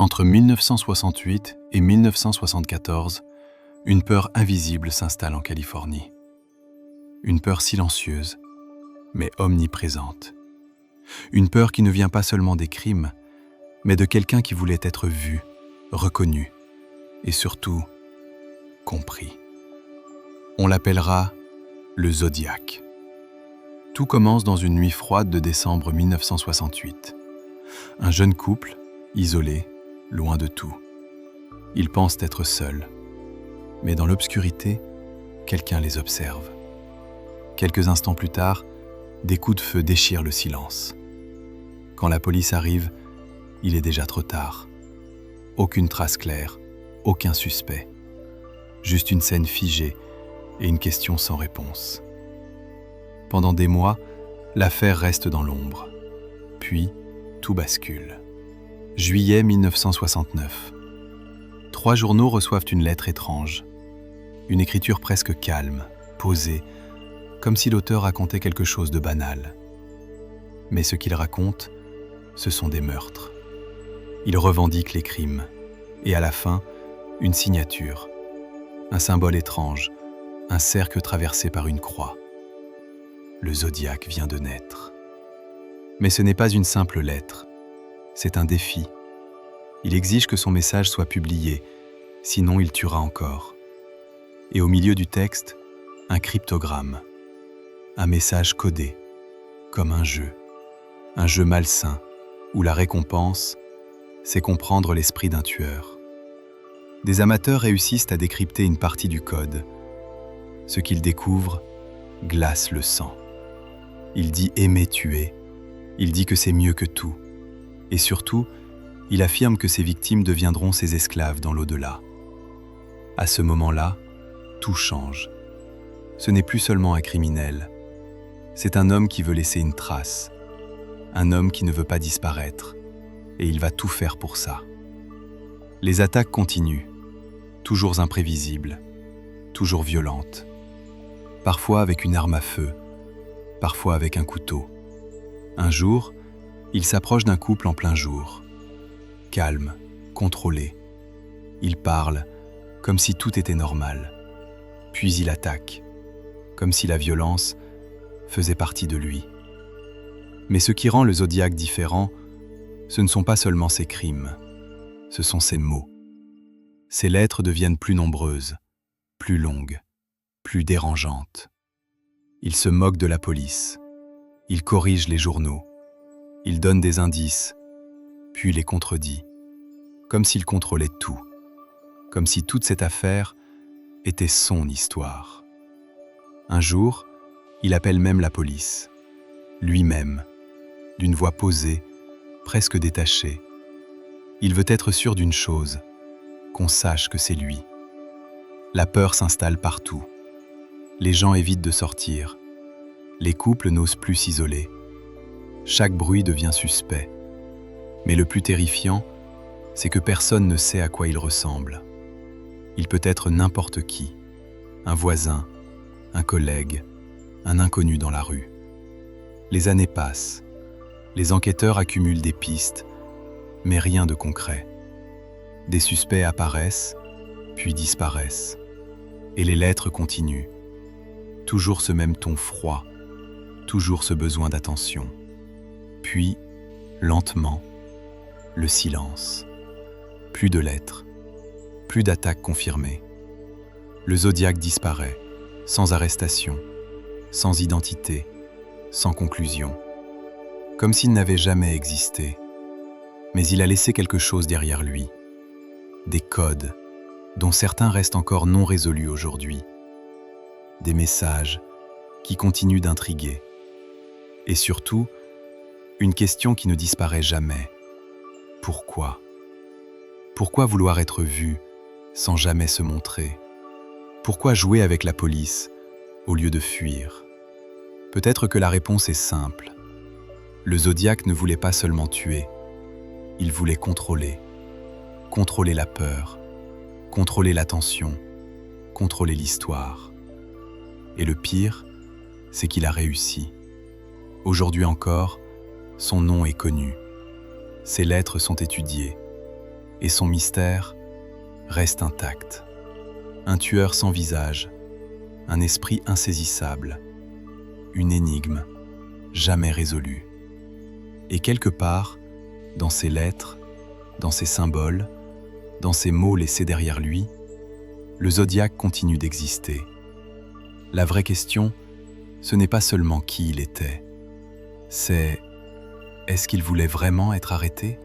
Entre 1968 et 1974, une peur invisible s'installe en Californie. Une peur silencieuse, mais omniprésente. Une peur qui ne vient pas seulement des crimes, mais de quelqu'un qui voulait être vu, reconnu et surtout compris. On l'appellera le Zodiac. Tout commence dans une nuit froide de décembre 1968. Un jeune couple, isolé, loin de tout. Ils pensent être seuls. Mais dans l'obscurité, quelqu'un les observe. Quelques instants plus tard, des coups de feu déchirent le silence. Quand la police arrive, il est déjà trop tard. Aucune trace claire, aucun suspect. Juste une scène figée et une question sans réponse. Pendant des mois, l'affaire reste dans l'ombre. Puis, tout bascule. Juillet 1969. 3 journaux reçoivent une lettre étrange. Une écriture presque calme, posée, comme si l'auteur racontait quelque chose de banal. Mais ce qu'il raconte, ce sont des meurtres. Il revendique les crimes. Et à la fin, une signature. Un symbole étrange, un cercle traversé par une croix. Le Zodiac vient de naître. Mais ce n'est pas une simple lettre. C'est un défi. Il exige que son message soit publié, sinon il tuera encore. Et au milieu du texte, un cryptogramme. Un message codé, comme un jeu malsain, où la récompense, c'est comprendre l'esprit d'un tueur. Des amateurs réussissent à décrypter une partie du code. Ce qu'ils découvrent glace le sang. Il dit aimer tuer, il dit que c'est mieux que tout. Et surtout, il affirme que ses victimes deviendront ses esclaves dans l'au-delà. À ce moment-là, tout change. Ce n'est plus seulement un criminel. C'est un homme qui veut laisser une trace. Un homme qui ne veut pas disparaître. Et il va tout faire pour ça. Les attaques continuent, toujours imprévisibles, toujours violentes. Parfois avec une arme à feu, parfois avec un couteau. Un jour, il s'approche d'un couple en plein jour. Calme, contrôlé. Il parle, comme si tout était normal. Puis il attaque, comme si la violence faisait partie de lui. Mais ce qui rend le Zodiac différent, ce ne sont pas seulement ses crimes, ce sont ses mots. Ses lettres deviennent plus nombreuses, plus longues, plus dérangeantes. Il se moque de la police, il corrige les journaux, il donne des indices, puis les contredit, comme s'il contrôlait tout, comme si toute cette affaire était son histoire. Un jour, il appelle même la police, lui-même, d'une voix posée, presque détachée. Il veut être sûr d'une chose, qu'on sache que c'est lui. La peur s'installe partout. Les gens évitent de sortir. Les couples n'osent plus s'isoler. Chaque bruit devient suspect. Mais le plus terrifiant, c'est que personne ne sait à quoi il ressemble. Il peut être n'importe qui. Un voisin, un collègue, un inconnu dans la rue. Les années passent. Les enquêteurs accumulent des pistes, mais rien de concret. Des suspects apparaissent, puis disparaissent. Et les lettres continuent. Toujours ce même ton froid, toujours ce besoin d'attention. Puis, lentement, le silence. Plus de lettres, plus d'attaques confirmées. Le Zodiac disparaît, sans arrestation, sans identité, sans conclusion. Comme s'il n'avait jamais existé. Mais il a laissé quelque chose derrière lui. Des codes, dont certains restent encore non résolus aujourd'hui. Des messages qui continuent d'intriguer. Et surtout, une question qui ne disparaît jamais. Pourquoi ? Pourquoi vouloir être vu sans jamais se montrer ? Pourquoi jouer avec la police au lieu de fuir ? Peut-être que la réponse est simple. Le Zodiac ne voulait pas seulement tuer, il voulait contrôler. Contrôler la peur, contrôler l'attention, contrôler l'histoire. Et le pire, c'est qu'il a réussi. Aujourd'hui encore, son nom est connu. Ses lettres sont étudiées. Et son mystère reste intact. Un tueur sans visage, un esprit insaisissable, une énigme jamais résolue. Et quelque part, dans ses lettres, dans ses symboles, dans ces mots laissés derrière lui, le zodiaque continue d'exister. La vraie question, ce n'est pas seulement qui il était, c'est est-ce qu'il voulait vraiment être arrêté ?